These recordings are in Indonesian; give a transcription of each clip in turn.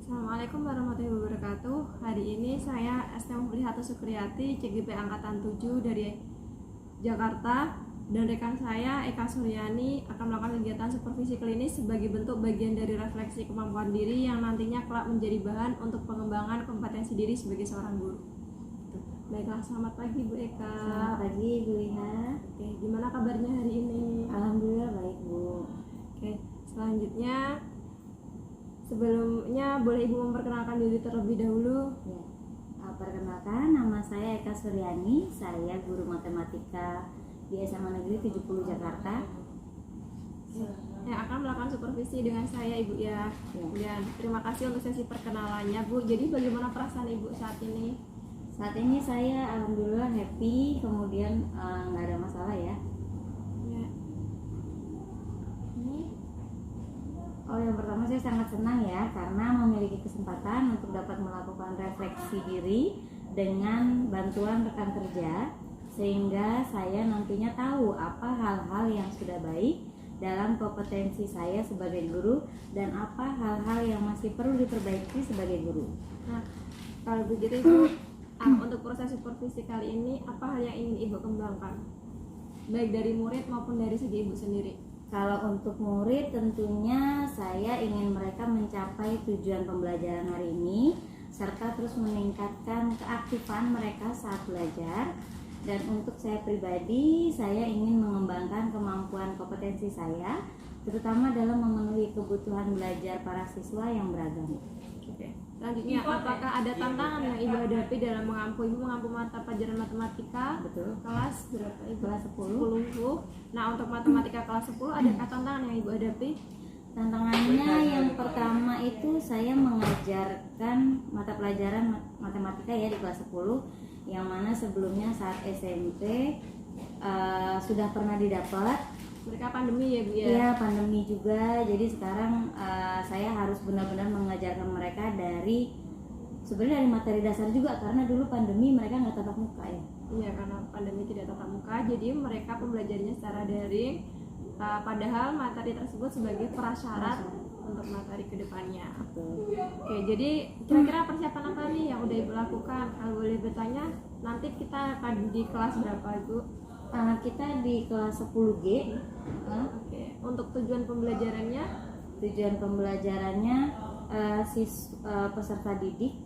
Assalamualaikum warahmatullahi wabarakatuh. Hari ini saya ST Muhlihati Sukriyati, CGP Angkatan 7 dari Jakarta, dan rekan saya Eka Suryani akan melakukan kegiatan supervisi klinis sebagai bentuk bagian dari refleksi kemampuan diri yang nantinya kelak menjadi bahan untuk pengembangan kompetensi diri sebagai seorang guru. Baiklah, selamat pagi Bu Eka. Selamat pagi Bu Liha. Oke, gimana kabarnya hari ini? Alhamdulillah baik Bu. Oke, selanjutnya sebelumnya boleh Ibu memperkenalkan diri terlebih dahulu? Ya. Perkenalkan, nama saya Eka Suryani. Saya guru matematika di SMA Negeri 70 Jakarta. Yang akan melakukan supervisi dengan saya Ibu ya. Kemudian terima kasih untuk sesi perkenalannya Bu. Jadi bagaimana perasaan Ibu saat ini? Saat ini saya alhamdulillah happy, kemudian nggak ada masalah ya. Ya. Yang pertama saya sangat senang ya karena memiliki kesempatan untuk dapat melakukan refleksi diri dengan bantuan rekan kerja, sehingga saya nantinya tahu apa hal-hal yang sudah baik dalam kompetensi saya sebagai guru dan apa hal-hal yang masih perlu diperbaiki sebagai guru. Nah, kalau begitu Ibu, untuk proses supervisi kali ini apa hal yang ingin Ibu kembangkan? Baik dari murid maupun dari segi Ibu sendiri. Kalau untuk murid tentunya saya ingin mereka mencapai tujuan pembelajaran hari ini serta terus meningkatkan keaktifan mereka saat belajar. Dan untuk saya pribadi, saya ingin mengembangkan kemampuan kompetensi saya terutama dalam memenuhi kebutuhan belajar para siswa yang beragam. Oke. Selanjutnya, apakah ada tantangan yang Ibu hadapi dalam Ibu mengampu mata pelajaran matematika? Betul. Kelas berapa Ibu? Kelas 10. Nah, untuk matematika kelas 10 adakah tantangan yang Ibu hadapi? Tantangannya yang pertama itu saya mengajarkan mata pelajaran matematika ya di kelas 10 yang mana sebelumnya saat SMP sudah pernah didapat. Mereka pandemi ya Bu ya? Iya, pandemi juga. Jadi sekarang saya harus benar-benar mengajarkan mereka sebenarnya dari materi dasar juga karena dulu pandemi mereka nggak tatap muka ya. Iya, karena pandemi tidak tatap muka, jadi mereka pembelajarannya secara daring. Padahal materi tersebut sebagai prasyarat untuk materi kedepannya. Oke, jadi kira-kira persiapan apa nih yang udah Ibu lakukan? Kalau boleh bertanya, nanti kita akan di kelas berapa Ibu? Kita di kelas 10G. Oke. Untuk tujuan pembelajarannya? Tujuan pembelajarannya peserta didik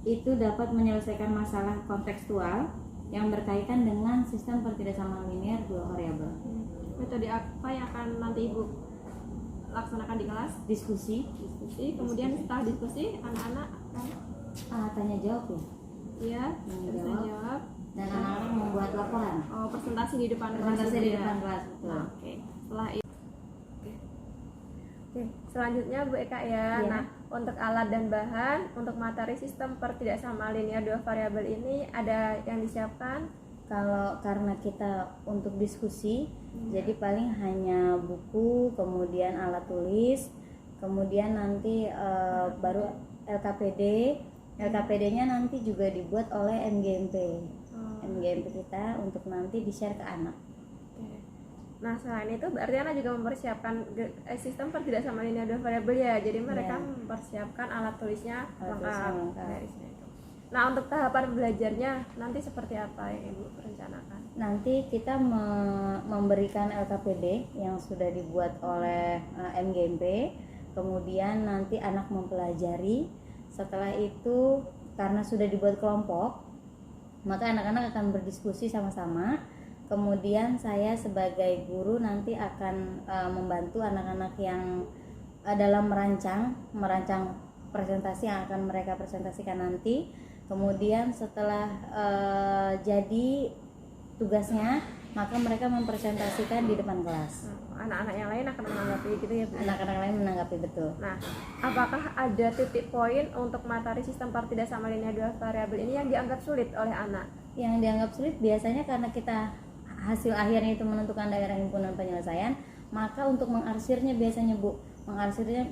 itu dapat menyelesaikan masalah kontekstual yang berkaitan dengan sistem pertidaksamaan linear dua variabel. Metode apa yang akan nanti Ibu laksanakan di kelas? Diskusi. Kemudian setelah diskusi, anak-anak akan tanya jawab ya. Iya, bisa jawab. Dan anak-anak membuat laporan. Oh, presentasi di depan kelas. Presentasi di depan kelas, betul. Nah, oke. Setelah itu. Oke. Selanjutnya Bu Eka ya. Nah, untuk alat dan bahan untuk materi sistem pertidaksamaan linear dua variabel ini ada yang disiapkan? Kalau karena kita untuk diskusi, jadi paling hanya buku, kemudian alat tulis, kemudian nanti baru LKPD. LKPD-nya nanti juga dibuat oleh MGMP. MGMP kita untuk nanti di-share ke anak. Oke. Nah, selain itu berarti anak juga mempersiapkan sistem pertidaksamaan linear dua variabel ya. Jadi mereka mempersiapkan alat tulisnya lengkap. Nah, untuk tahapan belajarnya nanti seperti apa yang Ibu rencanakan? Nanti kita memberikan LKPD yang sudah dibuat oleh MGMP. Kemudian nanti anak mempelajari. Setelah itu karena sudah dibuat kelompok, maka anak-anak akan berdiskusi sama-sama. Kemudian saya sebagai guru nanti akan membantu anak-anak yang dalam merancang presentasi yang akan mereka presentasikan nanti. Kemudian setelah jadi tugasnya, maka mereka mempresentasikan di depan kelas. Anak-anak yang lain akan menanggapi gitu ya Bu? Anak-anak lain menanggapi, betul. Nah, apakah ada titik poin untuk materi sistem pertidaksamaan linear dua variabel ini yang dianggap sulit oleh anak? Yang dianggap sulit biasanya karena kita hasil akhirnya itu menentukan daerah himpunan penyelesaian, maka untuk mengarsirnya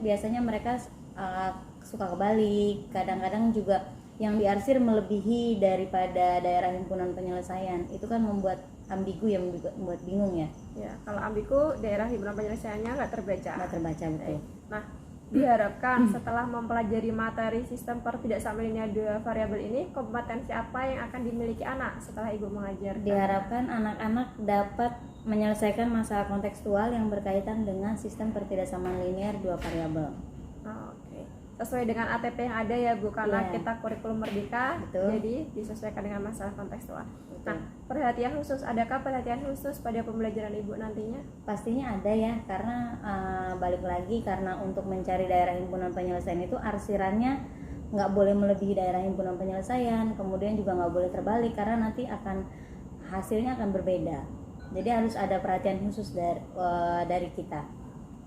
biasanya mereka suka kebalik. Kadang-kadang juga yang diarsir melebihi daripada daerah himpunan penyelesaian. Itu kan membuat ambigu, yang membuat bingung ya. Ya, kalau ambigu daerah himpunan penyelesaiannya nggak terbaca. Nggak terbaca, betul. Nah, Diharapkan setelah mempelajari materi sistem pertidaksamaan linear dua variabel ini, kompetensi apa yang akan dimiliki anak setelah Ibu mengajar? Diharapkan anak-anak dapat menyelesaikan masalah kontekstual yang berkaitan dengan sistem pertidaksamaan linear dua variabel. Oke. Sesuai dengan ATP yang ada ya Bu, karena Iya. kita kurikulum merdeka, Betul. jadi disesuaikan dengan masalah kontekstual. Betul. Nah, perhatian khusus, adakah perhatian khusus pada pembelajaran Ibu nantinya? Pastinya ada ya, karena balik lagi, karena untuk mencari daerah himpunan penyelesaian itu arsirannya nggak boleh melebihi daerah himpunan penyelesaian, kemudian juga nggak boleh terbalik karena nanti hasilnya akan berbeda. Jadi harus ada perhatian khusus dari kita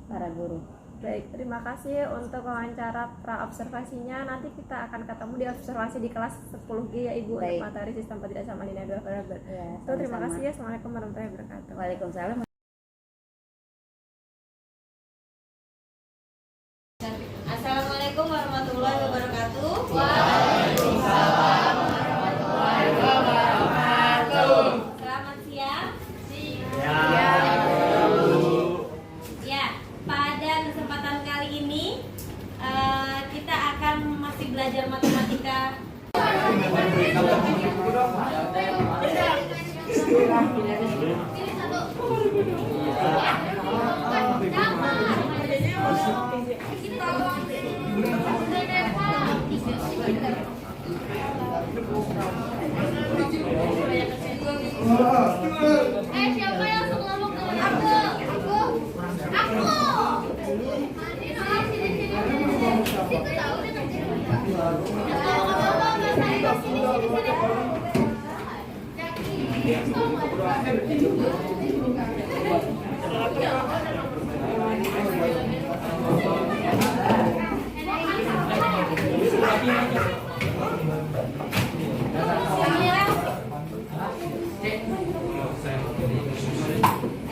para guru. Baik, terima kasih untuk wawancara pra-observasinya. Nanti kita akan ketemu di observasi di kelas 10G ya Ibu, untuk Baik. materi sistem pertidaksamaan linear dua variabel. Ya, Terima sama-sama. kasih ya. Assalamualaikum warahmatullahi wabarakatuh. Waalaikumsalam. Assalamualaikum warahmatullahi wabarakatuh. Selamat siang. Ya, pada kesempatan kali ini kita akan masih belajar matematika. Siapa yang suka ngomong dengan aku? Aku. Sini. Situ ya udah kerja. Apa-apa saya di sini.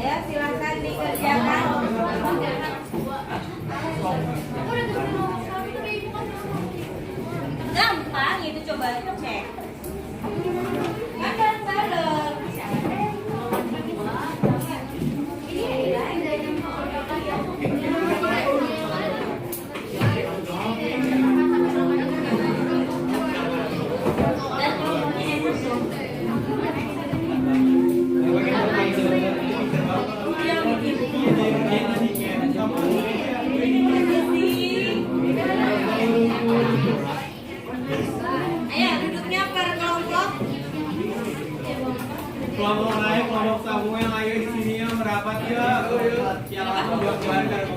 Ayo silakan dikerjakan. Gampang itu, coba cek. Makan bareng. Dan kelompoknya enak dong. Ayo duduknya per kelompok. Kelompok lain, kelompok Samuel, ayo di sini ya merapat ya. Yang aku buat bareng.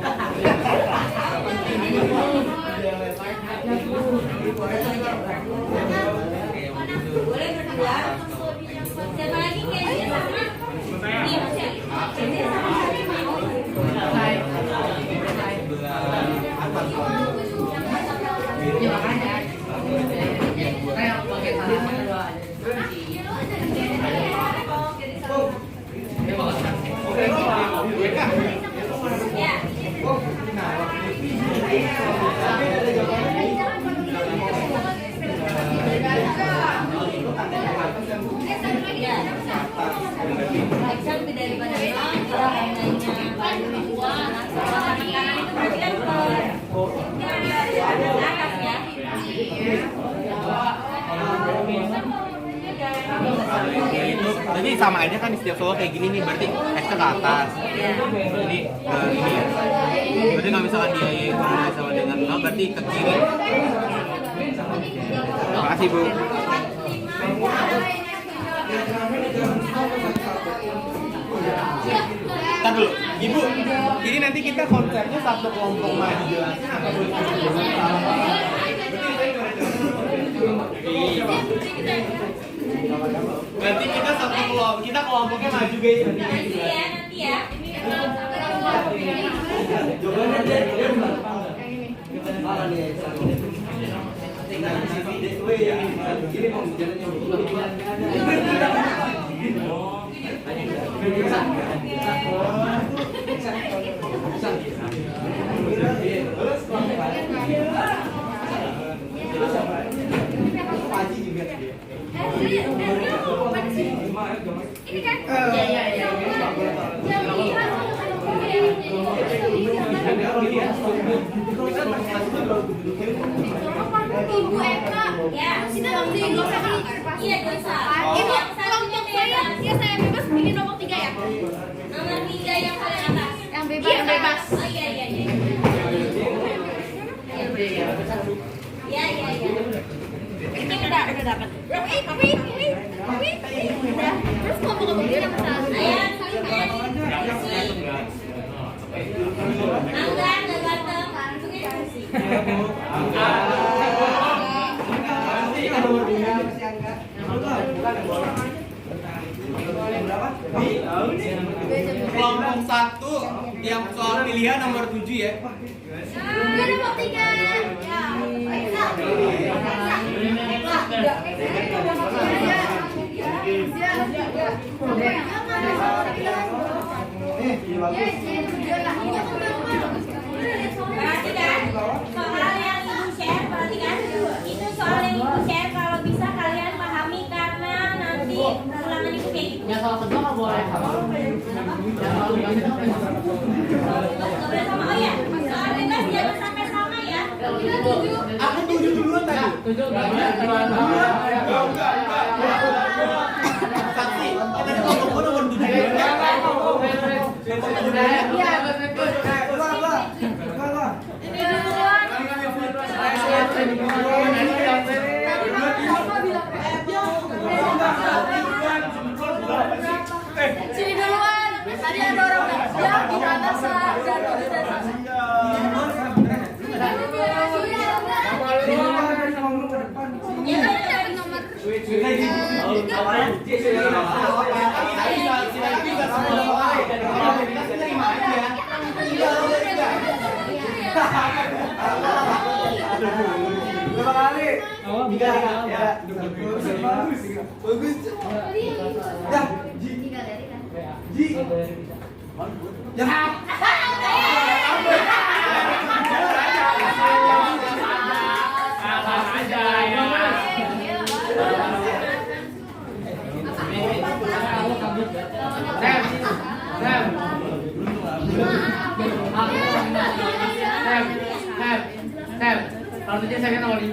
Boleh berdua. Siapa lagi kayaknya sama? Ini masih. Ya. Ya. Baikkan lebih daripada nol, kalau handainya paling kuat, tangan kanan itu berarti kan ke atas ya. Itu berarti sama aja kan di setiap soal kayak gini nih, berarti X-nya ke atas. Jadi ini. Berarti kalau misalkan dia Y sama dengan 0 berarti ke kiri. Terima kasih Bu. Ntar dulu, Ibu, ini nanti kita konsepnya satu kelompok maju jelasin atau berarti kita satu kelompok, kita kelompoknya maju guys. Nanti ya. Ini kan? Iya. Yang ini kan Iya, dosa. Ibu, kelompok saya, ya saya bebas bikin nomor 3 ya. Nomor 3 yang paling atas. Yang bebas. Yang bebas. Oh iya. Iya. Ini udah dapat. Tapi. Udah. Terus kelompok dia nomor 1. Ayah, Angga, ganteng. Kelompok 1 yang soal pilihan nomor 7 ya. Udah nomor 3. Perhatikan, soal yang ibu share, perhatikan. Itu soal yang ibu share, kalau bisa kalian pahami karena nanti ulangan itu kayak gitu. Yang soal kedua nggak boleh. Nggak boleh sama, oh ya, soal bebas jangan sampai sama ya. Aku 7 duluan tadi. 7 Saksi, tadi kelompok nomor 7 duluan. Sini duluan. Tadi ada orang yang di atas dan ya kan dapat nomor. Berapa kali? Tiga. Ya. Bagus. Ya. Ji. Ya. Kalau tujuh saya nomor 5.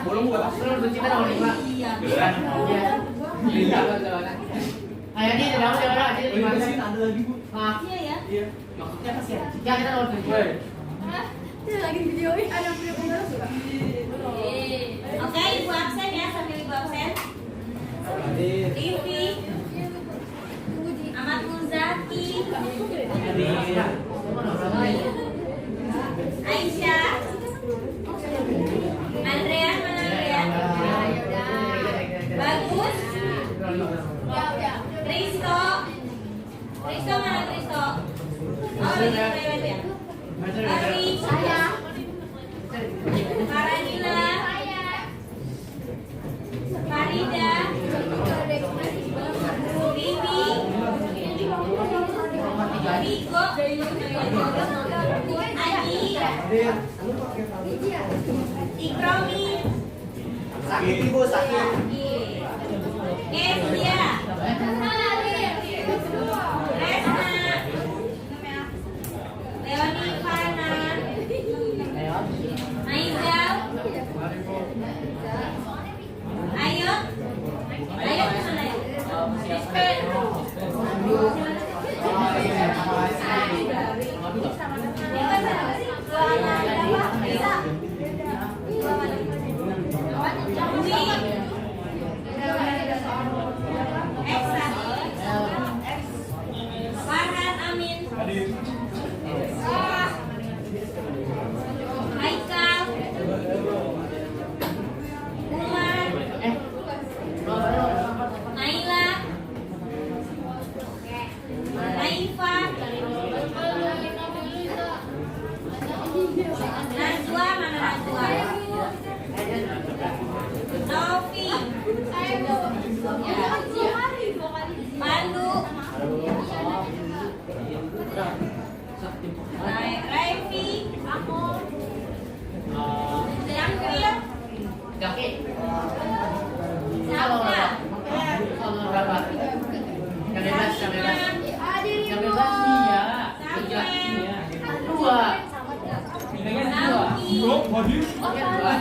Bolong gua. Kalau tujuh kita nomor 5. Iya. Kayak ini dalam jalan aja di mana? Ada lagi, Bu. Maaf. Iya ya. Iya. Maksudnya apa sih? Ya kita nomor 7. Ini lagi videoin ada video kamera suka. Oke, ibu absen ya, sambil ibu absen. Livi, Ahmad Muzaki, Aisyah, Andrea, mana Andrea? Bagus, Risto, mana Risto? Oh, lewat ya. Ari, Karanila, Farida, Bibi, Riko, Adi, Ikromi, Sakit, Ibu, sakit. Kesia, Resna, Leoni Fana, Aizal, Ayo kemana ya? Farhan Amin, Haikal, Umar, Naila, Naifa, Najwa, mana Najwa? Novi, Pandu, Revi, Jamil, Jaki. Salma, Kalau berapa? Yang bebas. Yang bebas iya. Tiga. Dua. Pilihannya dua. Nauki, Oke, dua.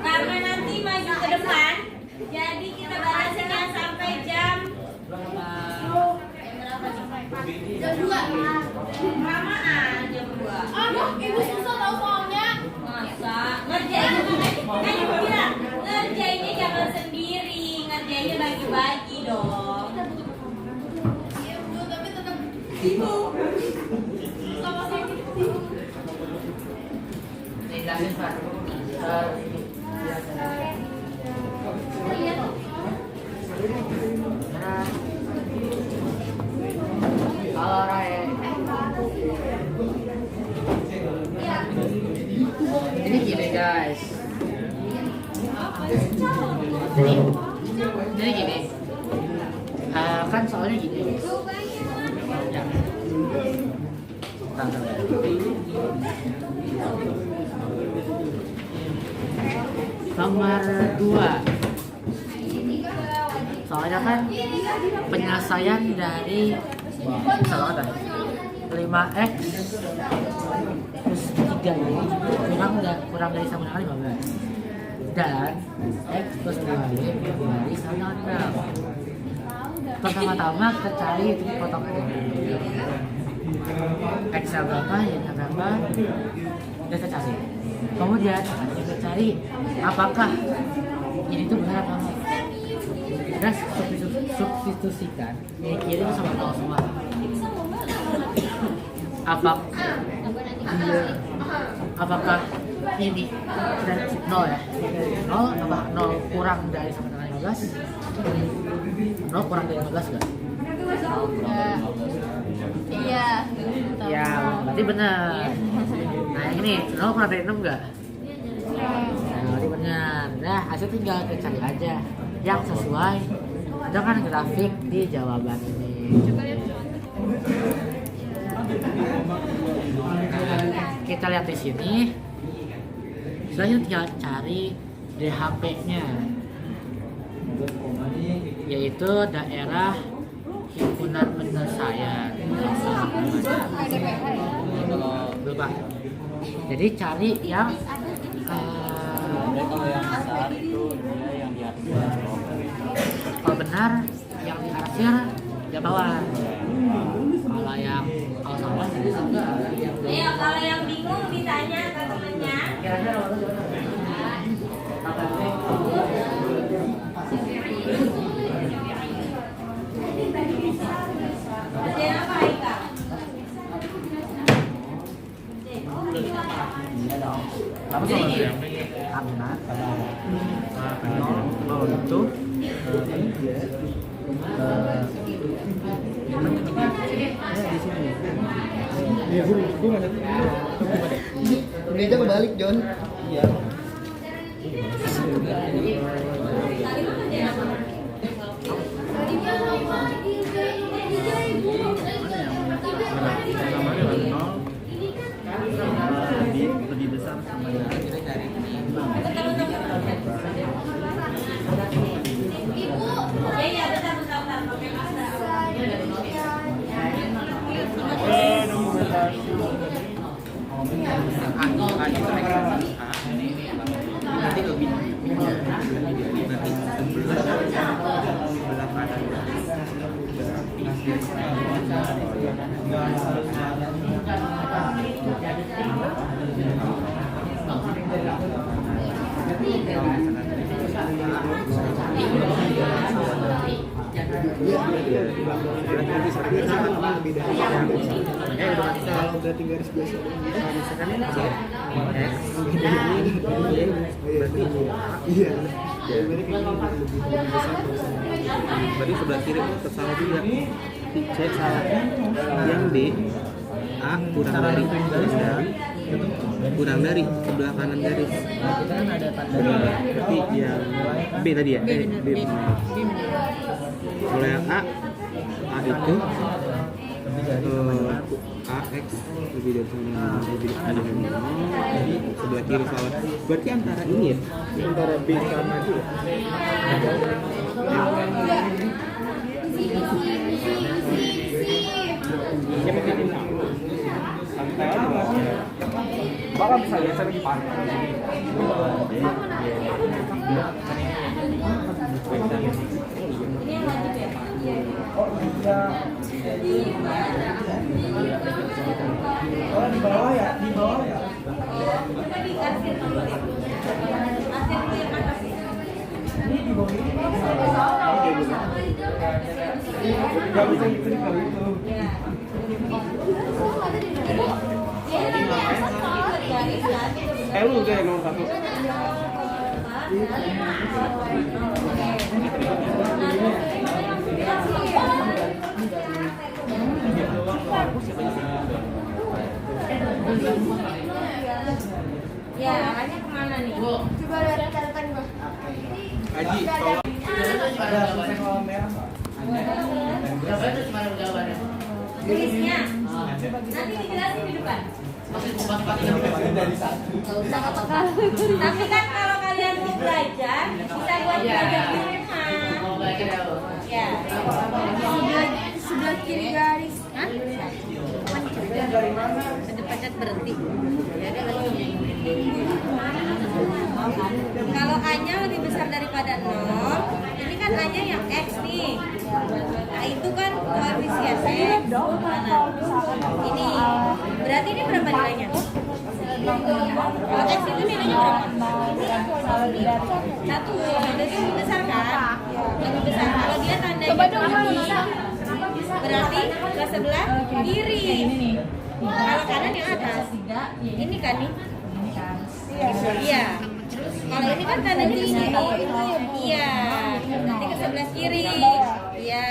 Karena nanti maju ke depan, jadi kita batasinnya sampai jam berapa? Jam 2. Kelamaan jam 2. Aduh, ibu susah tahu soalnya. Masa? Ngerjainnya kan ibu bilang, ngerjainnya jangan sendiri, ngerjainnya bagi-bagi dong. Iya, Bu, tapi tetap ibu. Sama saya ibu. Jelasin Pak. Halo Ray. Ini gini guys. Jadi gini. Kan soalnya gini. Ya. Nomor 2. Soalnya kan penyelesaian dari misalnya 5x plus 3 kurang dari sama dengan 15 dan x plus 2y dari sama dengan 6. Pertama-tama kita cari itu potong x berapa, y-nya berapa, kita cari. Kemudian kita cari apakah ini tuh benar apa enggak. Kita substitusikan ini kiri itu sama 0 semua. Apakah ini dan 0 ya? 0 apa 0 kurang dari sama dengan 15? 0 kurang dari 15 enggak? Iya. Ya, berarti benar. Nah ini 0 kurang dari 6 enggak? Nah, berarti benar. Nah, hasil tinggal kita cari aja yang sesuai dengan grafik di jawaban ini. Kita lihat di sini. Selanjutnya tinggal cari DHP-nya, yaitu daerah himpunan penyelesaian. Kalau lupa. Jadi cari yang kalau benar yang diarsir di bawah. Kalau salah enggak. Ayo, kalau yang bingung ditanya ke temennya. Kerjain apa, Ika? Untuk Meja kebalik, John. Iya. lebih besar sama yang kita cari. Ya, bentar, pakai masker. Nanti lebih nanti sebelah kanan. Kalau berarti garis biasa, misalkan ini X, berarti iya. Berarti sebelah kiri itu salah juga. C salah. Yang D A kurang dari sebelah kanan garis. Kita kan ada tanda. Berarti yang B tadi ya? B. Kalau yang A itu AX lebih dari sama lebih ada jadi sebelah kiri salah. Berarti antara ini ya? Antara B sama D. Bapak bisa lihat saya lagi panik. Ini yang wajib ya? Oh iya. Oh di bawah ya, di bawah ya. Kita di arsir dulu deh. Arsir dulu yang atas. Ini di bawah ini. Gak bisa diklik kalau itu. Lu deh nomor 1. Ya, arahnya kemana nih? Coba lihat catatan gua. Haji, tolong. Ada kolam merah. Tulisnya. Nanti dijelasin di depan. Tapi kan kalau kalian mau belajar, bisa buat belajar di rumah. Ya. Sebelah kiri garis. Hah? Pencet berhenti. Kalau A-nya lebih besar daripada 0, ini kan A-nya yang X nih. Nah itu kan koefisien X. Mana? Ini. Berarti ini berapa nilainya? Kalau X itu nilainya berapa? 1. Berarti lebih besar kan? Lebih besar. Kalau dia tandanya berarti ke sebelah kiri. Kalau kanan yang atas. Ini kan nih. Iya. Kalau ini kan tandanya di sini. Iya. Nanti ke sebelah kiri. Iya.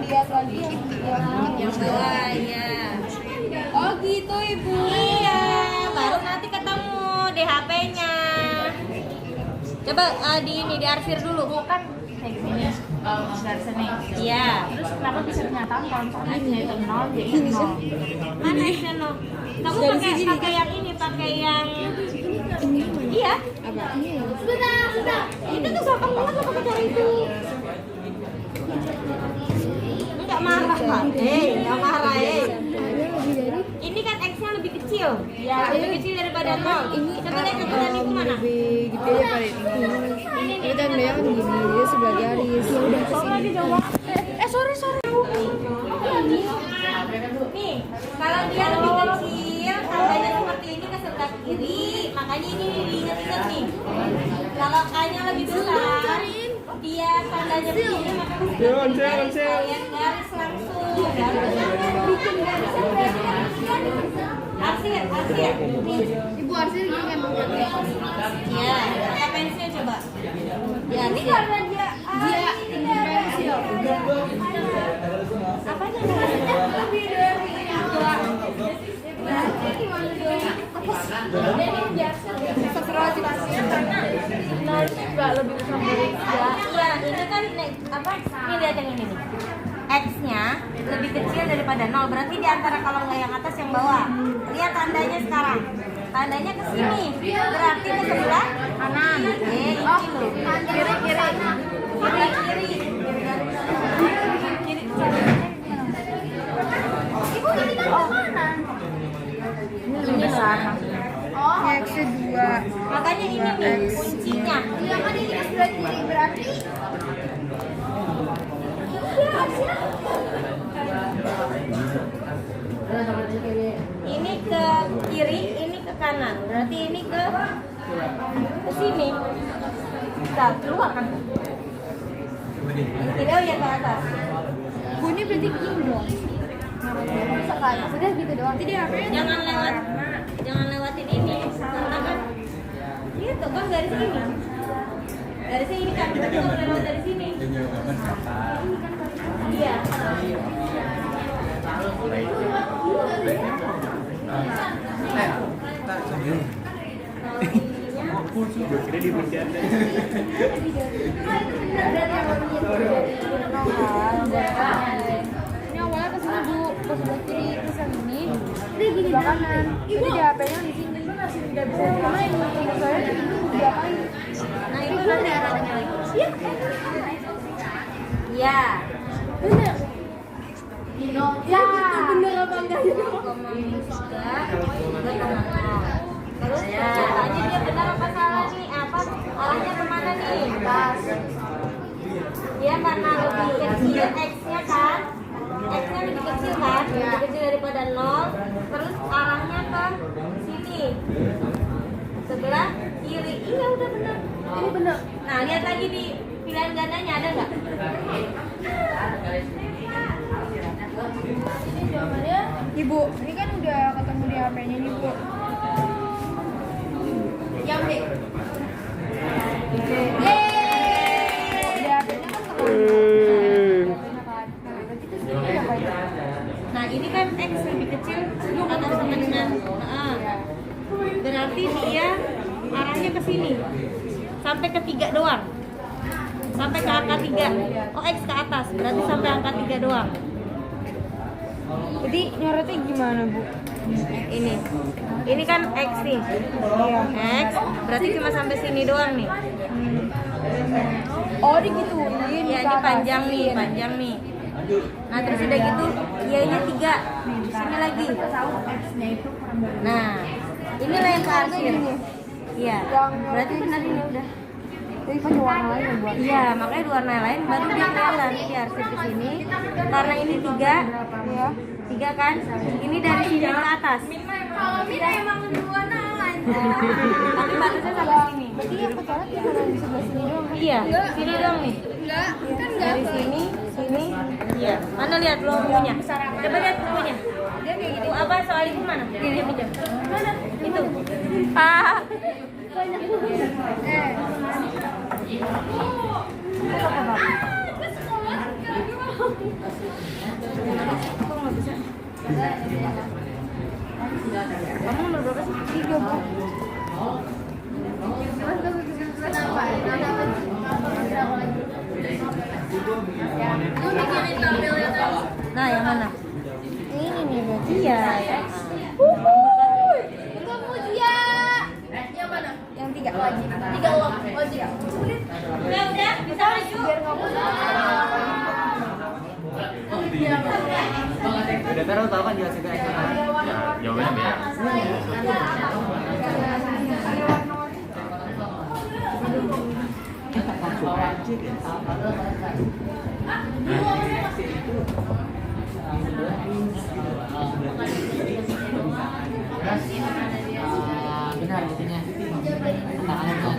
Lihat lagi Yang bawah, iya. Oh gitu ibu. Iya. Baru nanti ketemu DHP-nya. Coba diarsir dulu. Kan kayak gini garisnya nih. Iya. Terus kenapa bisa dinyatakan kalau misalnya x-nya itu 0 jadi 0? Mana Xeno? Kamu pakai yang ini, pakai yang iya. Apa? Sudah. Itu tuh gampang banget lo pakai cara itu. Enggak marah kan? Enggak marah Ini kan X-nya lebih kecil. Ya, lebih kecil daripada 0. Ini coba lihat catatan ibu mana? Lebih gede daripada ini. Ini tandanya kan gini, dia sebelah garis. Ya udah kesini. Sorry. Nih, kalau dia lebih kecil, tandanya seperti ini ke sebelah kiri. Makanya ini diingat-ingat nih. Kalau A-nya lebih besar, dia tandanya begini, maka ke sebelah kiri. Kalian garis langsung. Bikin garisnya berarti kan arsir. Nih. Ibu arsir gini emang pakai. Ya, pakai pensil coba. Ya, Ini karena dia ini pensil. apanya? Lebih dari dua. Berarti gimana dong? Jadi biasa setelah karena nanti juga lebih besar dari Iya, ini kan apa? Ini lihat yang ini nih. X-nya lebih kecil daripada 0. Berarti di antara kalau nggak yang atas yang bawah. Lihat tandanya sekarang. Tandanya ke sini. Berarti ke sebelah kanan. Ini loh. Kiri. Ibu ini kan kanan. Ini lebih besar. Oh, X2. Makanya ini nih kuncinya. Iya kan ini sebelah kiri berarti. Ini ke kiri, ini ke kanan. Berarti ini ke sini. Nah, keluar kan? Tidak ya ke atas. Bu ini berarti gini dong. Sekali. Sudah gitu doang. Tidak apa? Jangan lewatin ini. Karena kan gitu kan garis ini. Garisnya ini kan berarti nggak boleh lewat dari sini. Iya. Ini awalnya ke sini Bu, ke sebelah kiri terus yang ini. Ini gini kanan. Ibu di HP-nya di sini. Tidak bisa karena ini saya diapain? Nah itu kan arahnya lagi. Iya. Iya. Benar. Ya. Terus pernyataannya dia benar apa salah nih? Apa arahnya kemana nih? Pas. Dia karena lebih kecil X-nya kan? X-nya lebih kecil kan? Lebih kecil daripada 0. Terus arahnya ke sini. Sebelah kiri. Iya udah benar. Ini benar. Nah lihat lagi di pilihan gandanya ada nggak? Ini jawabannya Ibu. Ini kan udah ketemu di HP-nya nih Bu. Yang B. Di HP-nya kan Nah ini kan X lebih kecil atas sama dengan berarti dia arahnya ke sini sampai ke 3 doang, sampai ke angka 3. Oh X ke atas berarti sampai angka 3 doang. Jadi nyorotnya gimana Bu? Ini kan X nih. X berarti cuma sampai sini doang nih. Oh digituin. Ya ini panjang nih. Nah terus udah gitu Y-nya 3. Sini lagi. Nah inilah yang kearsir. Iya. Berarti benar ini udah. Jadi pakai warna lain ya Bu? Iya, makanya dua warna lain baru dia kelihatan di arsip di sini. Karena ini 3, Ya. 3 kan? Ini dari sini ke atas. Mina emang duluan lain. Tapi batasnya sampai sini. Berarti yang kecoret yang ada di sebelah sini doang? Iya, sini dong nih. Enggak, kan enggak. Dari sini, sini. Iya. Mana lihat logonya? Coba lihat logonya. Dia kayak gitu. Apa soal itu mana? Ini pinjam. Mana? Itu. Kok nggak bisa? Kamu nomor berapa sih? 3 Bu. Nah yang mana? Ini nih berarti. Iya. Yang 3 lagi. 3 lock. Oh iya. Udah, bisa maju. Udah taruh tahu kan jelasin ke Aisyah kan? Ya, jawabannya beda. Benar itunya.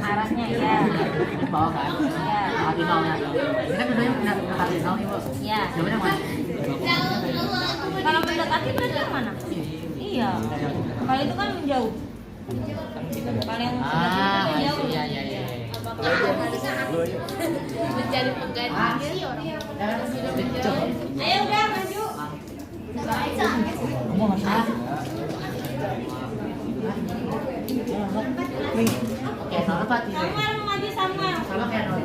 Arahnya ya. Bawah kan? Hati nolnya. Ini kan bedanya benar hati nol nih bos. Iya. Jawabannya mana? Kalau mendekati berarti yang mana? Iya. Kalau itu kan menjauh. Kalau yang menjauh. Iya. Menjadi pengganti Ayo udah maju. Ngomong apa? Oke, nol apa tidak? Samuel mau maju Samuel. Sama kayak nol.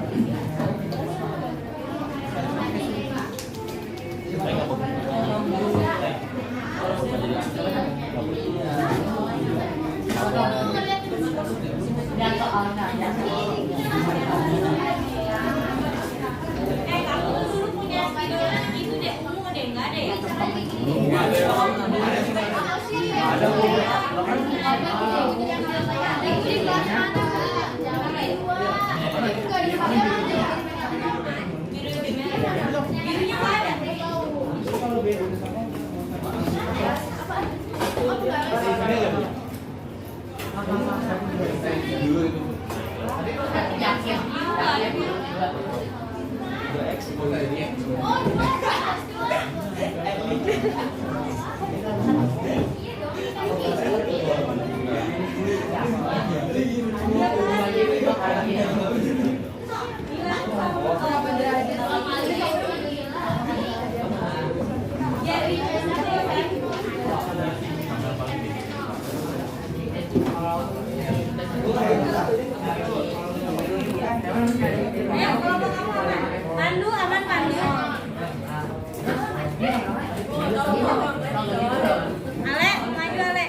Kamu dulu punya idola itu deh, ungu deh, nggak ada ya? Birunya nggak ada. Pandu aman Pandu. Ale, maju Ale.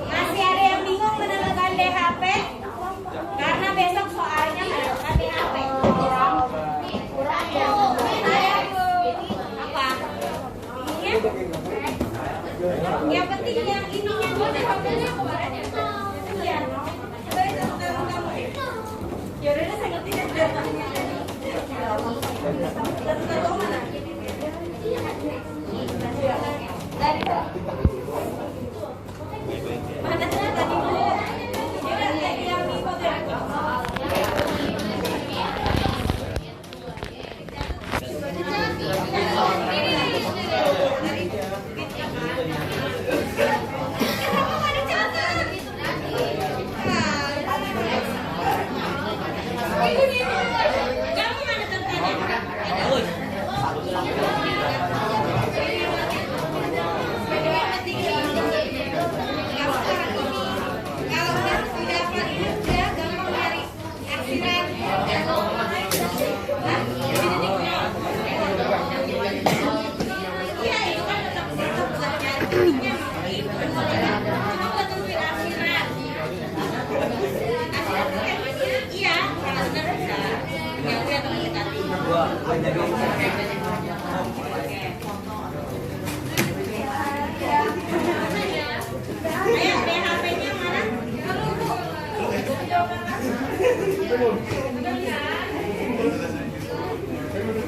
Masih ada yang bingung menemukan DHP? Karena besok soalnya menemukan DHP. Apa? Yang penting yang ininya dulu DHP-nya kemarin ya. Iya. Ya udah saya ngerti deh. Dari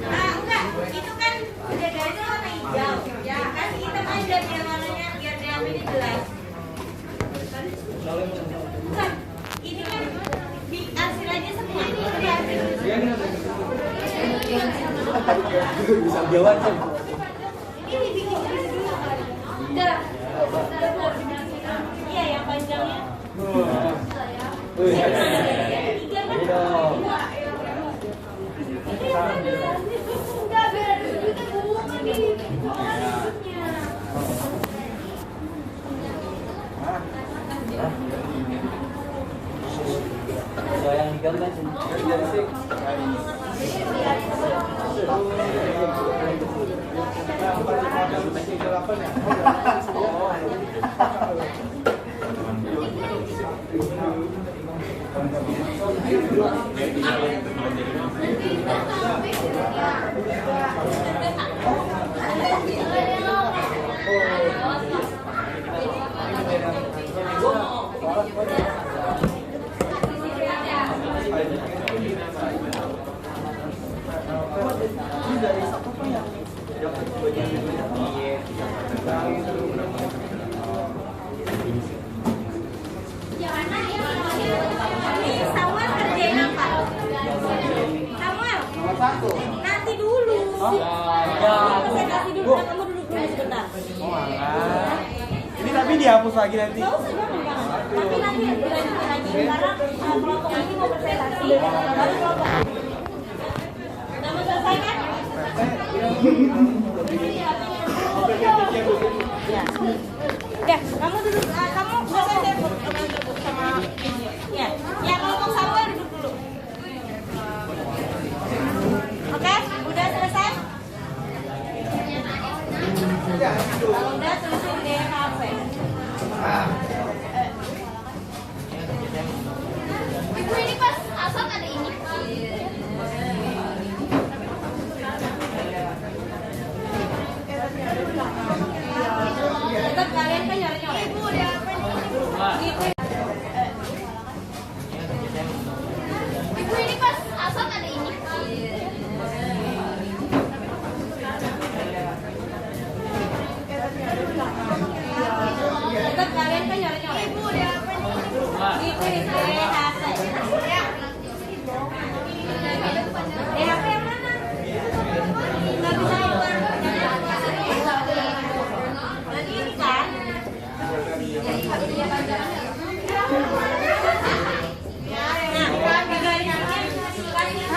enggak, itu kan udah garis warna hijau. Ya kan kita main biar dia warnanya biar dia ini jelas. Bukan, ini kan hasil aja semua ini udah hasil. Bisa jawab kan? Ini bikin dulu. Udah. Iya yang panjangnya. Tiga kan? Enggak beda kita bunga nih. Yang digambar sih. Samuel kerjain apa? Samuel? Nanti dulu. Saya kasih dulu, kamu duduk dulu sebentar. Ini tapi dihapus lagi nanti. Gak usah dong, tapi nanti dilanjutin lagi karena kelompok ini mau presentasi. Baru kelompok ini. Udah mau selesai kan? Ya, kamu duduk, kamu selesai sama ya, ya kelompok Samuel duduk dulu.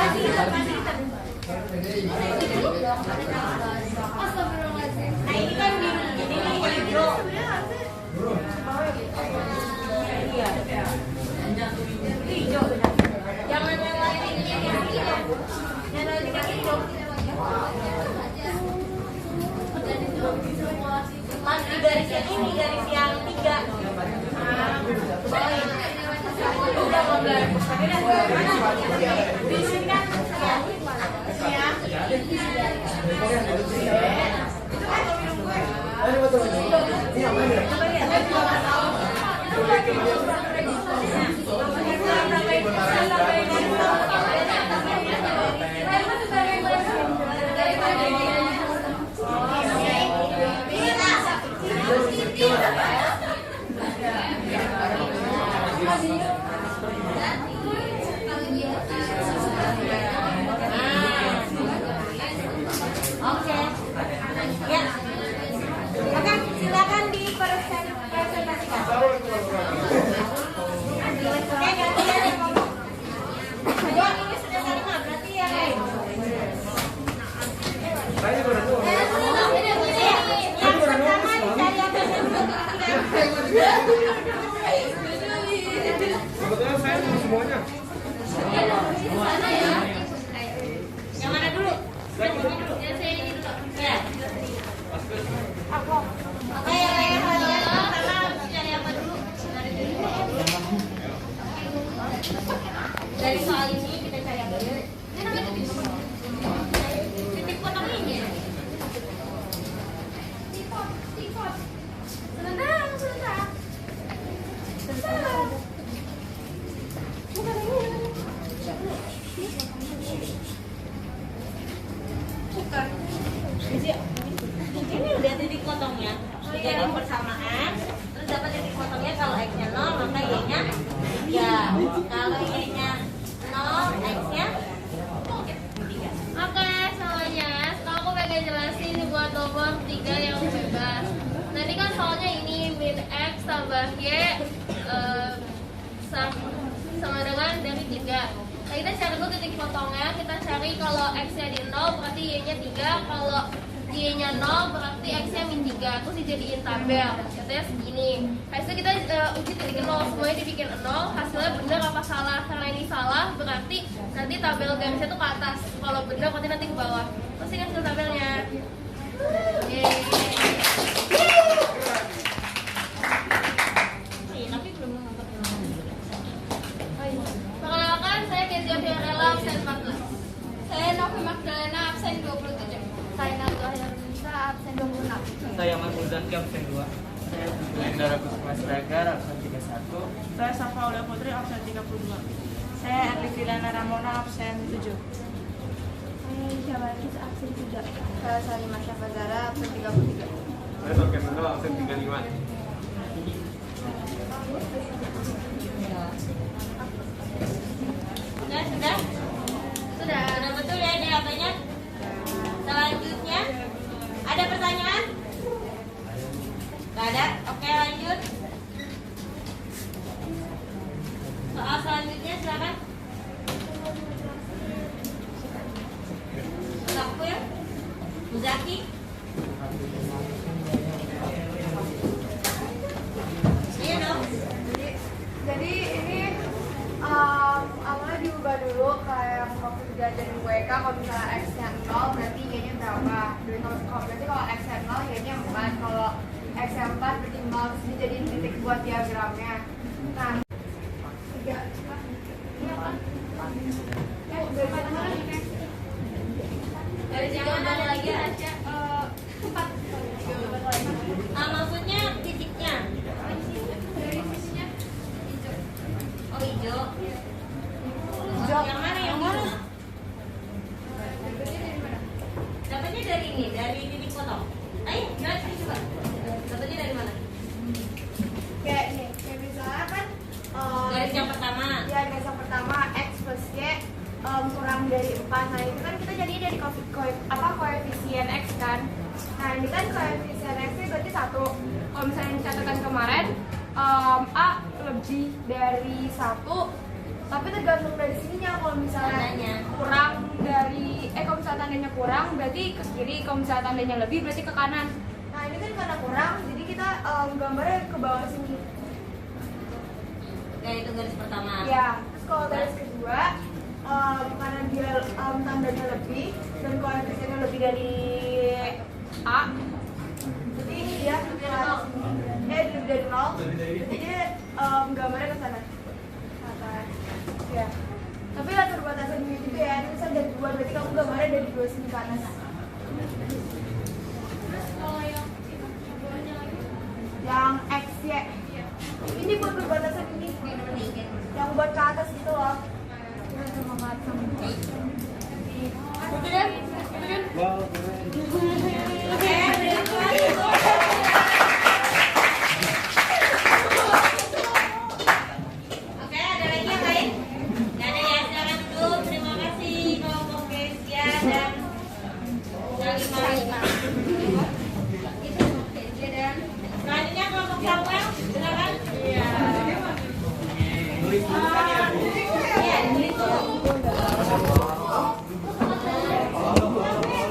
Nah ini kan ini hijau. Iya. Hijau. Jangan yang lain ini yang hijau. Yang lain yang hijau. Mas di garis yang ini garis yang 3. Udah enggak. Di sini kan ya. Oke. Ya. Oke, silakan dipresentasikan. Oke, gantian yang ngomong. Ayo, ini sudah terima, berarti ya, Rey. Yang pertama dicari apa yang Sebetulnya saya semuanya. yang mana dulu? Yang saya ini dulu. Ya. Oke, yang pertama cari apa dulu? Dari soal ini kita cari apa dulu? Titik potong ini. Sebentar. Bukan. Ini udah titik potongnya. Jadi persamaan. Terus dapat titik potongnya kalau x-nya 0 maka y-nya 3. Kalau y-nya 0, x-nya 3. Oke semuanya, sekarang aku pengen jelasin buat nomor 3 yang bebas. Nanti kan soalnya ini min x tambah y sama dengan dari 3. Nah kita cari dulu titik potongnya, kita cari kalau x-nya di 0 berarti y-nya 3, kalau y-nya 0 berarti x-nya min 3, terus dijadiin tabel, katanya segini. Habis itu kita uji titik 0, semuanya dibikin 0, hasilnya benar apa salah. Karena ini salah berarti nanti tabel garisnya tuh ke atas, kalau benar berarti nanti ke bawah. Terus ini hasil tabelnya. Yeay. Tapi belum nonton. Perkenalkan, saya Kezia Fiorella, absen 14. Saya Novi Magdalena, absen 27. Saya Nazwa Herminsa, absen 26. Saya Mas Uzanki absen 2. Saya Endara Kusuma Siragar absen 31. Saya Safa Aulia Putri, absen 32. Saya Erlik Dilana Ramona, absen 7. Saya Isya Baris, absen 3. Saya Salimah Syafazara, absen 33. Saya Token Mendo absen 35. Sudah? Sudah betul ya jawabannya? Selanjutnya, ada pertanyaan? Gak ada? Oke lanjut. Soal selanjutnya silakan. Aku ya? Muzaki? Iya dong. Jadi ini awalnya diubah dulu kayak yang waktu diajarin WK. Kalau misalnya x-nya 0 berarti y-nya berapa. Berarti kalau x-nya 0 y-nya 4. Kalau x-nya 4 berarti 0. Terus dijadiin titik buat diagramnya. Nah 3 ini apa? Dari mana? Dari jangan ada lagi aja. 4. Maksudnya titiknya? Dari sisinya hijau. Oh hijau. Yang mana yang mana? Dapatnya dari ini, dari titik potong. Ayo, coba. Dapatnya dari mana? Kayak ini, kayak misalnya kan Garis yang pertama. ya garis yang pertama x plus y kurang dari 4. Nah itu kan kita jadi dari koefisien x kan. Nah ini kan koefisien x nya berarti 1. Kalau misalnya dicatatkan kemarin a lebih dari 1, tapi tergantung dari sininya. Kalau misalnya Tandanya. kurang tandanya kurang berarti ke kiri, kalau misalnya tandanya lebih berarti ke kanan. Nah ini kan karena kurang, jadi kita gambarnya ke bawah sini. Nah itu garis pertama. Ya, terus kalau garis kedua, karena dia tandanya lebih dan koefisiennya lebih dari A, jadi ini dia lebih dari 0, jadi dia gambarnya ke sana. Ya. Tapi atur batasan ini juga ya, ini misalnya dari 2, berarti kamu gambarnya dari 2 sini ke atas. Terus kalau yang itu sebenarnya lagi? Yang X, Y. Ini buat perbatasan ini. Yang buat ke atas gitu loh. Ini sama macam. Oke kan? Oke, ada lagi yang lain? Nggak ada ya, silakan duduk. Terima kasih kelompok Kesia dan Lima. Itu Kesia dan selanjutnya kelompok Samuel, silakan. Iya.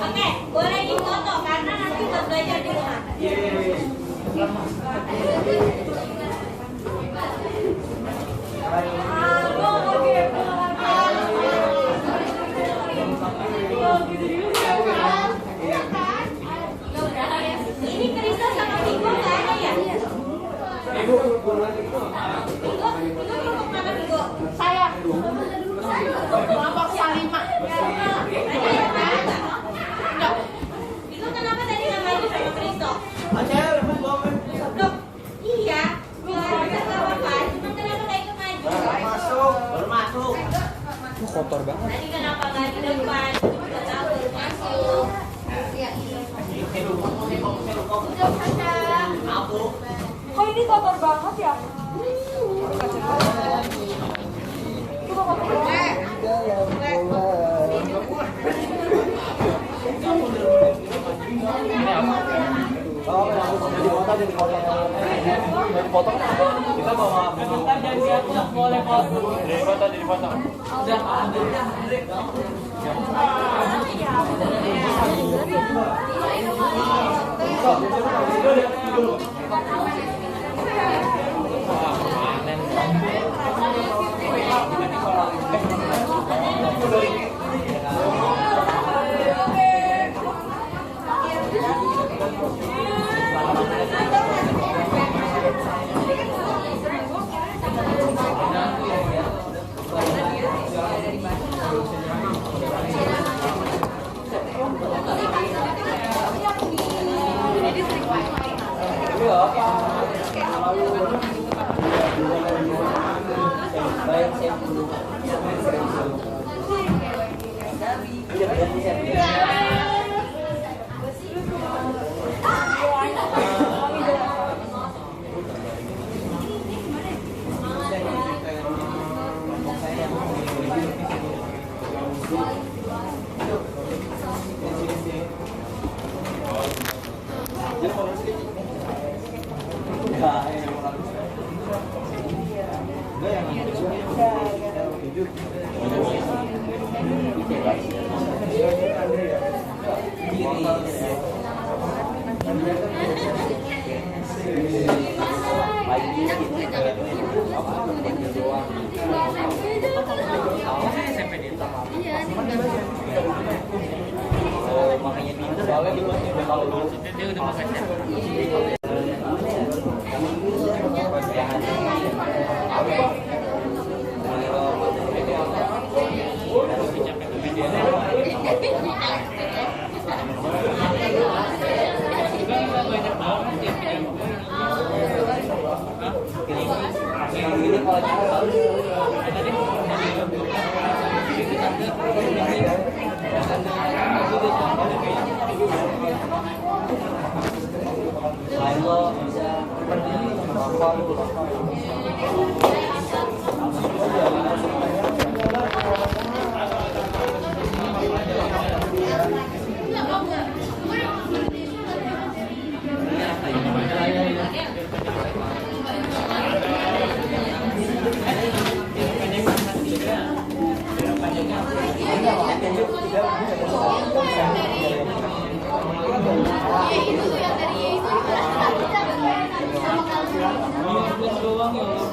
Oke, boleh difoto karena nanti buat belajar di rumah. Ini Krista sama Minggu nggak ada ya? Minggu kelompok mana Minggu? Saya. Kelompok Salima. Minggu kenapa tadi nggak maju sama Kristo? Loh, iya. Nggak bisa nggak apa-apa. Cuma kenapa nggak ikut maju? Baru masuk. Kotor banget. Tadi kenapa nggak di depan? Nggak tahu baru masuk. Kok ini kotor banget ya? Coba kotor banget. Kita bawa bentar jadi aku boleh foto. Jadi foto. Udah tugas doang ya Allah.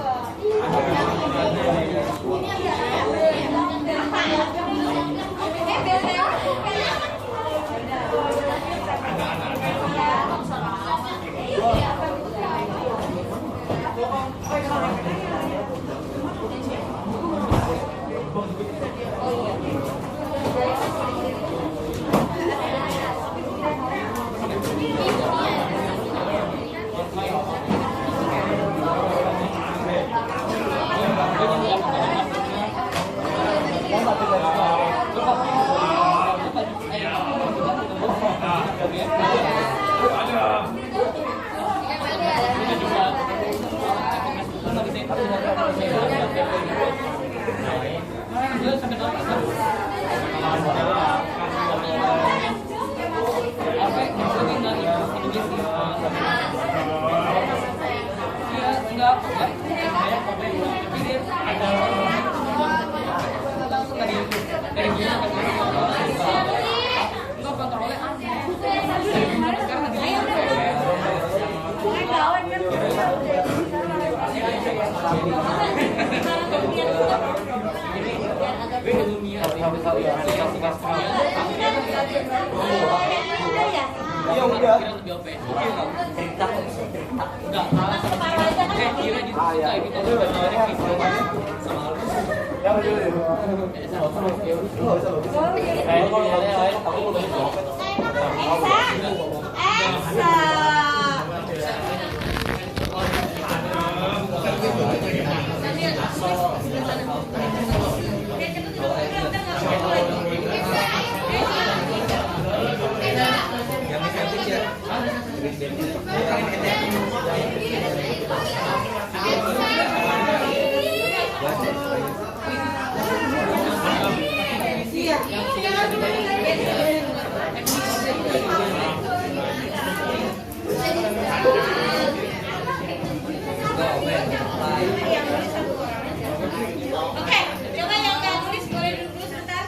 Oke, coba yang nggak tulis boleh duduk dulu sebentar.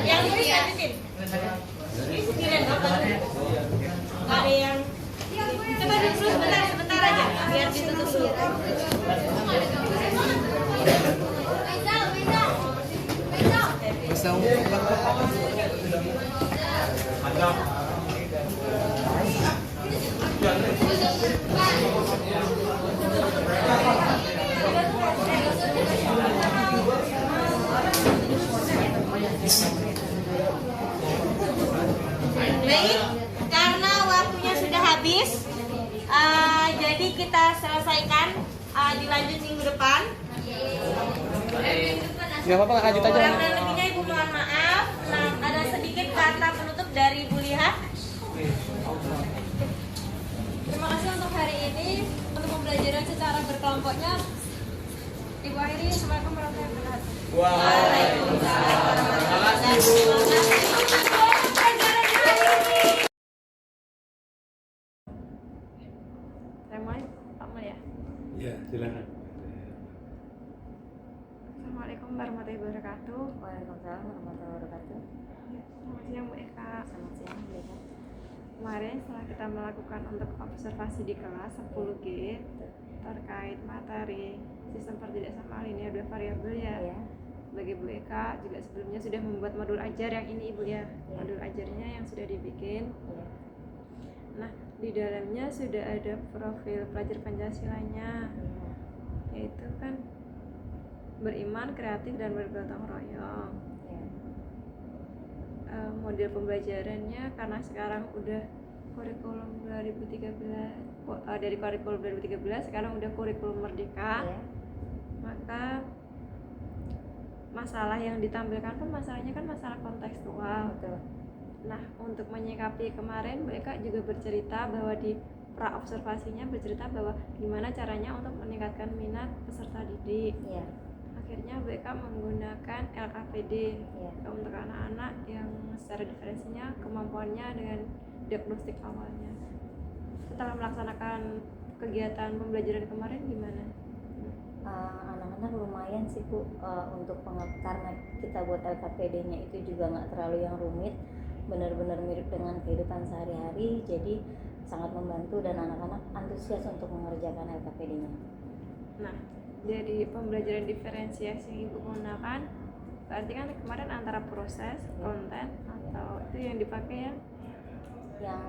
Yang tulis lanjutin. Giliran apa? Nggak ada yang. Coba duduk dulu sebentar aja, biar ditutup dulu. Baik, karena waktunya sudah habis, jadi kita selesaikan, dilanjut minggu depan. Gak apa-apa, lanjut aja. Kurang dan lebihnya Ibu mohon maaf. Nah, ada sedikit kata penutup dari Ibu Liha. Terima kasih untuk hari ini, untuk pembelajaran secara berkelompoknya. Ibu akhiri, Assalamualaikum warahmatullahi wabarakatuh. Waalaikumsalam. Terima kasih, Bu. Saya mulai, Pak Mul ya. Ya, silakan. Assalamualaikum warahmatullahi wabarakatuh. Waalaikumsalam warahmatullahi wabarakatuh. Selamat siang Bu Eka. Selamat siang, Bu Eka. Kemarin setelah kita melakukan untuk observasi di kelas 10G terkait materi sistem pertidaksamaan linear dua variabel ya. Iya. Bagi Bu Eka juga sebelumnya sudah membuat modul ajar yang ini Ibu ya. Modul ajarnya yang sudah dibikin. Iya. Nah, di dalamnya sudah ada profil pelajar Pancasilanya, yaitu kan beriman, kreatif, dan bergotong royong. Model pembelajarannya karena sekarang udah kurikulum 2013, dari kurikulum 2013 sekarang udah kurikulum merdeka, maka masalah yang ditampilkan kan masalahnya kan masalah kontekstual. Betul. Nah, untuk menyikapi kemarin Mbak Eka juga bercerita bahwa di pra-observasinya bercerita bahwa gimana caranya untuk meningkatkan minat peserta didik. Iya. Akhirnya Mbak Eka menggunakan LKPD untuk anak-anak yang secara diferensinya kemampuannya dengan diagnostik awalnya. Setelah melaksanakan kegiatan pembelajaran kemarin gimana? Anak-anak lumayan sih Bu, untuk karena kita buat LKPD-nya itu juga nggak terlalu yang rumit, benar-benar mirip dengan kehidupan sehari-hari, jadi sangat membantu dan anak-anak antusias untuk mengerjakan LKPD-nya. Nah, dari pembelajaran diferensiasi yang Ibu gunakan, berarti kan kemarin antara proses, konten, atau itu yang dipakai ya? Yang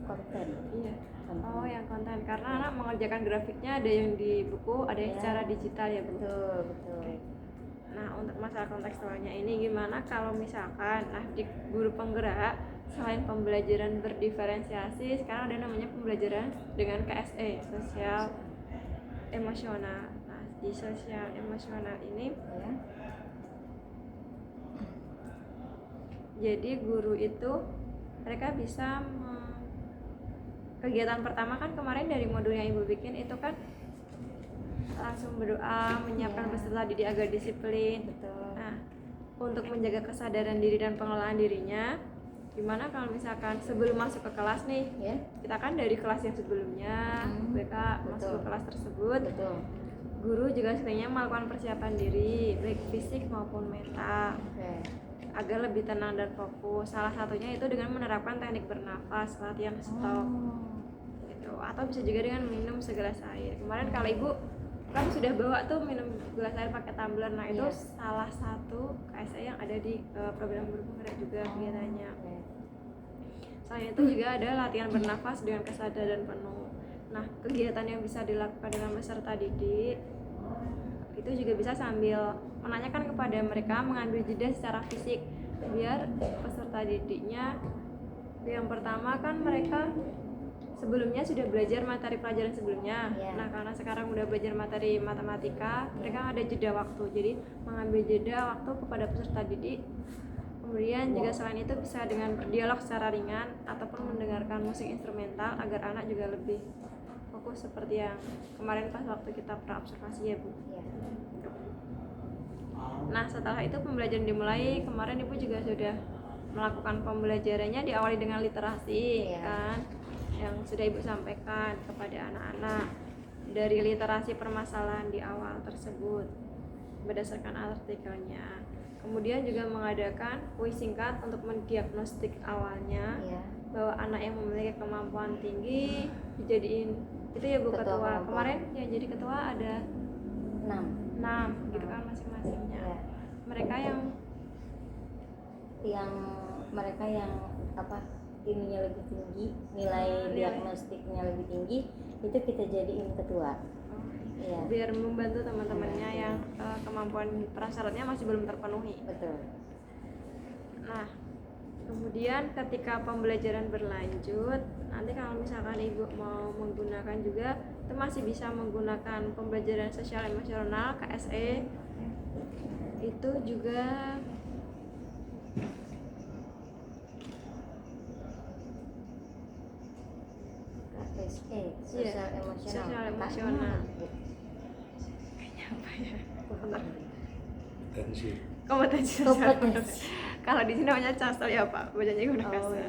konten. Iya. Oh, yang konten. Karena anak mengerjakan grafiknya ada yang di buku, ada yang secara digital ya, Bu? Betul. Nah, untuk masalah kontekstualnya ini gimana kalau misalkan, nah di guru penggerak, selain pembelajaran berdiferensiasi, sekarang ada namanya pembelajaran dengan KSE, sosial emosional. Nah, di sosial emosional ini jadi guru itu mereka bisa kegiatan pertama kan kemarin dari modul yang Ibu bikin itu kan langsung berdoa, menyiapkan peserta didik agar disiplin. Betul. Nah, untuk menjaga kesadaran diri dan pengelolaan dirinya, gimana kalau misalkan sebelum masuk ke kelas nih, kita kan dari kelas yang sebelumnya mereka masuk ke kelas tersebut, guru juga sebenarnya melakukan persiapan diri baik fisik maupun mental agar lebih tenang dan fokus. Salah satunya itu dengan menerapkan teknik bernafas, latihan stop gitu, atau bisa juga dengan minum segelas air. Kemarin kalau Ibu kan sudah bawa tuh minum gelas air pakai tumbler. Nah, itu salah satu KSE yang ada di program guru penggerak juga kegiatannya. Selain itu juga ada latihan bernafas dengan kesadaran penuh. Nah, kegiatan yang bisa dilakukan dengan peserta didik itu juga bisa sambil menanyakan kepada mereka, mengambil jeda secara fisik biar peserta didiknya yang pertama kan mereka sebelumnya sudah belajar materi pelajaran sebelumnya. Nah, karena sekarang udah belajar materi matematika, mereka ada jeda waktu. Jadi mengambil jeda waktu kepada peserta didik. Kemudian juga selain itu bisa dengan berdialog secara ringan ataupun mendengarkan musik instrumental agar anak juga lebih fokus seperti yang kemarin pas waktu kita praobservasi ya, Bu. Nah, setelah itu pembelajaran dimulai. Kemarin Ibu juga sudah melakukan pembelajarannya diawali dengan literasi kan, yang sudah Ibu sampaikan kepada anak-anak dari literasi permasalahan di awal tersebut berdasarkan artikelnya. Kemudian juga mengadakan kuis singkat untuk mendiagnostik awalnya bahwa anak yang memiliki kemampuan tinggi dijadiin itu ya, Bu, ketua. Kemarin yang jadi ketua ada 6 gitu kan masing-masingnya. Mereka yang apa ininya lebih tinggi, nilai diagnostiknya lebih tinggi, itu kita jadiin ketua. Biar membantu teman-temannya yang kemampuan prasyaratnya masih belum terpenuhi. Betul. Nah, kemudian ketika pembelajaran berlanjut, nanti kalau misalkan Ibu mau menggunakan juga, itu masih bisa menggunakan pembelajaran sosial emosional KSE. Itu juga KSE, sosial emosional. Kayaknya apa ya? Kompetensi sosial. Kalau di sini namanya castel ya, Pak. Bacanya guna castel.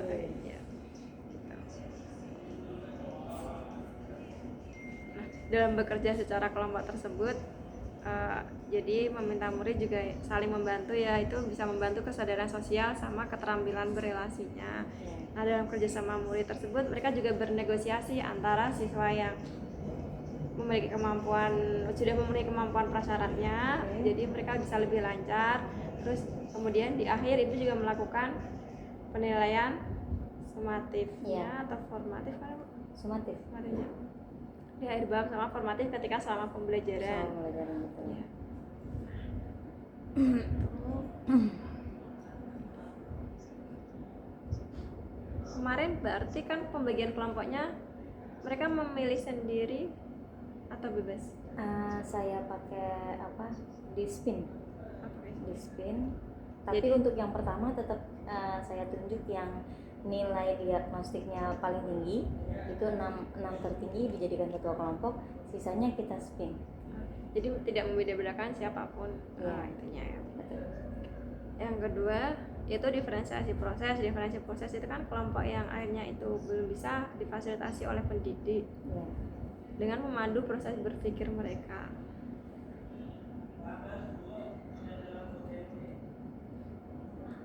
Nah, dalam bekerja secara kelompok tersebut, jadi meminta murid juga saling membantu ya, itu bisa membantu kesadaran sosial sama keterampilan berelasinya. Nah, dalam kerjasama murid tersebut mereka juga bernegosiasi antara siswa yang memiliki kemampuan, sudah memenuhi kemampuan prasyaratnya, jadi mereka bisa lebih lancar. Terus kemudian di akhir itu juga melakukan penilaian sumatifnya atau formatif kan? Sumatif. Di akhir bab sama formatif ketika selama pembelajaran. Ya. Kemarin berarti kan pembagian kelompoknya mereka memilih sendiri atau bebas? Saya pakai dispin. Tapi jadi, untuk yang pertama tetap saya tunjuk yang nilai diagnostiknya paling tinggi, itu 6 tertinggi dijadikan ketua kelompok, sisanya kita spin. Jadi tidak membeda-bedakan siapapun itunya ya. Betul. Yang kedua itu diferensiasi proses. Diferensiasi proses itu kan kelompok yang akhirnya itu belum bisa difasilitasi oleh pendidik dengan memandu proses berpikir mereka.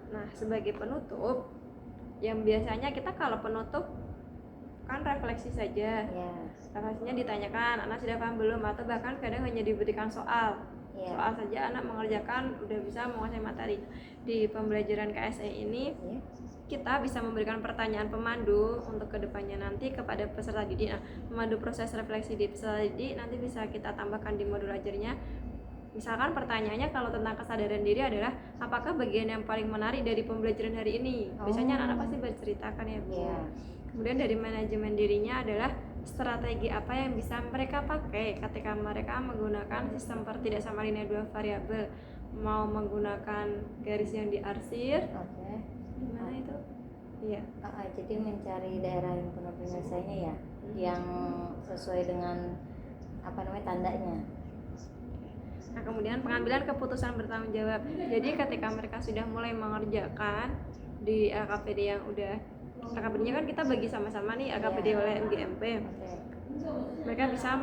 Nah, sebagai penutup yang biasanya kita kalau penutup kan refleksi saja. Refleksinya ditanyakan anak sudah paham belum, atau bahkan kadang hanya diberikan soal. Soal saja anak mengerjakan udah bisa menguasai materi. Di pembelajaran KSE ini kita bisa memberikan pertanyaan pemandu untuk kedepannya nanti kepada peserta didik. Nah, pemandu proses refleksi di peserta didik nanti bisa kita tambahkan di modul ajarnya. Misalkan pertanyaannya kalau tentang kesadaran diri adalah apakah bagian yang paling menarik dari pembelajaran hari ini. Biasanya anak-anak pasti berceritakan ya Bu. Kemudian dari manajemen dirinya adalah strategi apa yang bisa mereka pakai ketika mereka menggunakan sistem tidak sama linear 2 variabel, mau menggunakan garis yang diarsir. Gimana itu? Iya. Jadi mencari daerah yang penuh penyelesaiannya ya, yang sesuai dengan tandanya. Nah, kemudian pengambilan keputusan bertanggung jawab. Jadi ketika mereka sudah mulai mengerjakan di LKPD yang udah LKPD-nya kan kita bagi sama-sama nih LKPD oleh MGMP. Mereka bisa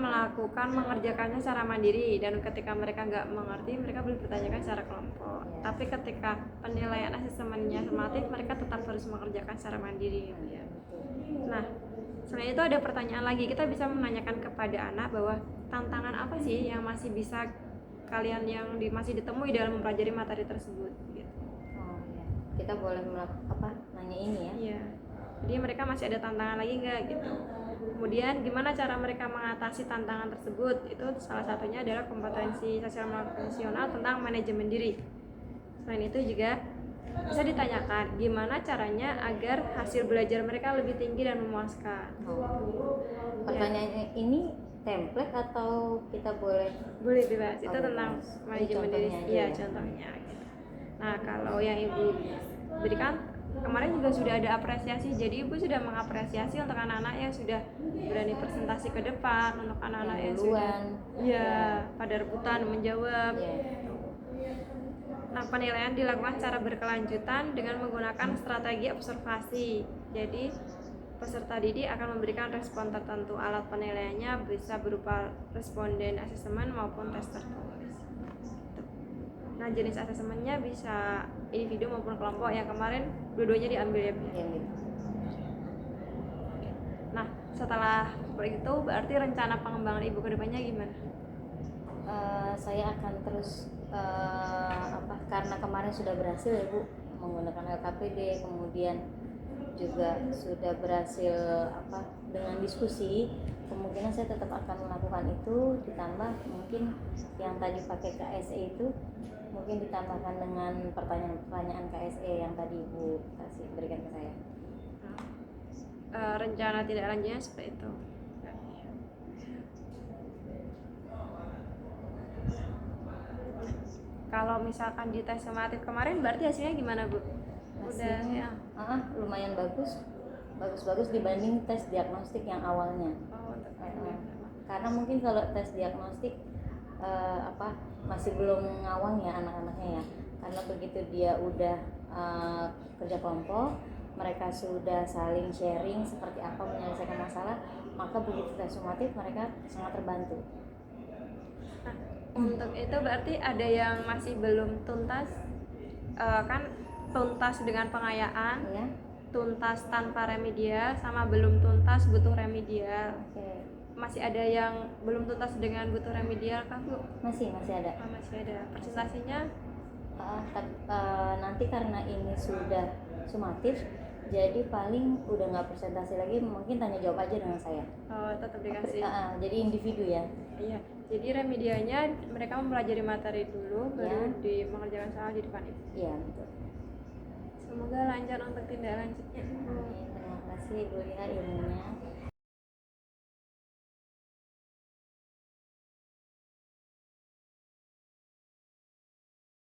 mengerjakannya secara mandiri, dan ketika mereka nggak mengerti mereka boleh bertanyakan secara kelompok. Tapi ketika penilaian asesmennya sumatif mereka tetap harus mengerjakan secara mandiri gitu ya. Nah, selain itu ada pertanyaan lagi, kita bisa menanyakan kepada anak bahwa tantangan apa sih yang masih bisa kalian yang masih ditemui dalam mempelajari materi tersebut gitu. Kita boleh nanya ini ya. Iya. Jadi mereka masih ada tantangan lagi nggak gitu. Kemudian gimana cara mereka mengatasi tantangan tersebut? Itu salah satunya adalah kompetensi sosial profesional tentang manajemen diri. Selain itu juga bisa ditanyakan gimana caranya agar hasil belajar mereka lebih tinggi dan memuaskan. Pertanyaannya ini template atau kita boleh bebas. Itu tentang manajemen diri. Iya, contohnya gitu. Nah, kalau yang Ibu berikan kemarin juga sudah ada apresiasi, jadi Ibu sudah mengapresiasi untuk anak-anak yang sudah berani presentasi ke depan, untuk anak-anak yang sudah pada rebutan menjawab. Nah, penilaian dilakukan secara berkelanjutan dengan menggunakan strategi observasi. Jadi peserta didik akan memberikan respon tertentu. Alat penilaiannya bisa berupa responden asesmen maupun tes tertulis. Nah, jenis asesmennya bisa individu maupun kelompok. Yang kemarin dua-duanya diambil ya. Nah, setelah itu berarti rencana pengembangan Ibu ke depannya gimana? Saya akan terus karena kemarin sudah berhasil ya Bu menggunakan LKPD, kemudian juga sudah berhasil dengan diskusi, kemungkinan saya tetap akan melakukan itu, ditambah mungkin yang tadi pakai KSE itu mungkin ditambahkan dengan pertanyaan-pertanyaan KSE yang tadi Ibu berikan ke saya. Rencana tidak lanjutnya seperti itu. Kalau misalkan di tes sumatif kemarin berarti hasilnya gimana Bu? Udah ya. Lumayan bagus dibanding tes diagnostik yang awalnya. Karena mungkin kalau tes diagnostik masih belum ngawang ya anak-anaknya ya. Karena begitu dia udah kerja kelompok, mereka sudah saling sharing seperti apa menyelesaikan masalah, maka begitu tes sumatif mereka sangat terbantu. Untuk itu berarti ada yang masih belum tuntas, kan tuntas dengan pengayaan, tuntas tanpa remedial, sama belum tuntas butuh remedial. Masih ada yang belum tuntas dengan butuh remedial kan Bu? Masih ada. Masih ada. Presentasinya? Nanti karena ini sudah sumatif, jadi paling udah nggak presentasi lagi, mungkin tanya jawab aja dengan saya. Tetap dikasih. Jadi individu ya. Iya. Jadi remedialnya mereka mempelajari materi dulu, baru mengerjakan soal di depan itu. Iya betul. Semoga lancar untuk tindak lanjutnya. Terima kasih Bu Liha ilmunya.